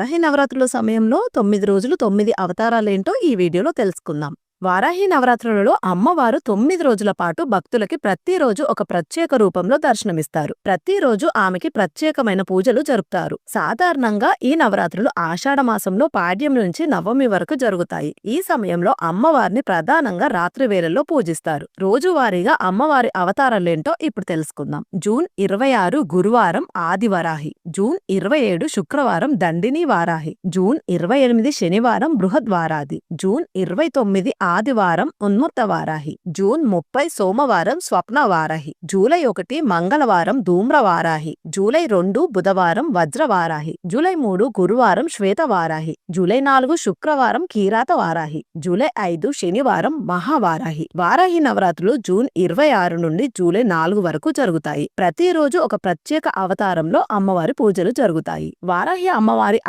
వారాహి నవరాత్రుల సమయంలో 9 రోజులు 9 అవతారాలేంటో ఈ వీడియోలో తెలుసుకుందాం. వారాహి నవరాత్రులలో అమ్మవారు 9 రోజుల పాటు భక్తులకి ప్రతిరోజు ఒక ప్రత్యేక రూపంలో దర్శనమిస్తారు. ప్రతిరోజు ఆమెకి ప్రత్యేకమైన పూజలు జరుపుతారు. సాధారణంగా ఈ నవరాత్రులు ఆషాఢ మాసంలో పాడ్యం నుంచి నవమి వరకు జరుగుతాయి. ఈ సమయంలో అమ్మవారిని ప్రధానంగా రాత్రి వేళల్లో పూజిస్తారు. రోజువారీగా అమ్మవారి అవతారాలేంటో ఇప్పుడు తెలుసుకుందాం. జూన్ 26 గురువారం ఆదివరాహి, జూన్ 27 శుక్రవారం దండిని వారాహి, జూన్ 28 శనివారం బృహద్వారాది, జూన్ 29 ఆదివారం ఉన్మత్త వారాహి, జూన్ 30 సోమవారం స్వప్న వారాహి, జూలై 1 మంగళవారం ధూమ్ర వారాహి, జూలై 2 బుధవారం వజ్ర వారాహి, జూలై 3 గురువారం శ్వేత వారాహి, జూలై 4 శుక్రవారం కీరాత వారాహి, జూలై 5 శనివారం మహావారాహి. వారాహి నవరాత్రులు జూన్ 26 నుండి జూలై 4 వరకు జరుగుతాయి. ప్రతిరోజు ఒక ప్రత్యేక అవతారంలో అమ్మవారి పూజలు జరుగుతాయి. వారాహి అమ్మవారి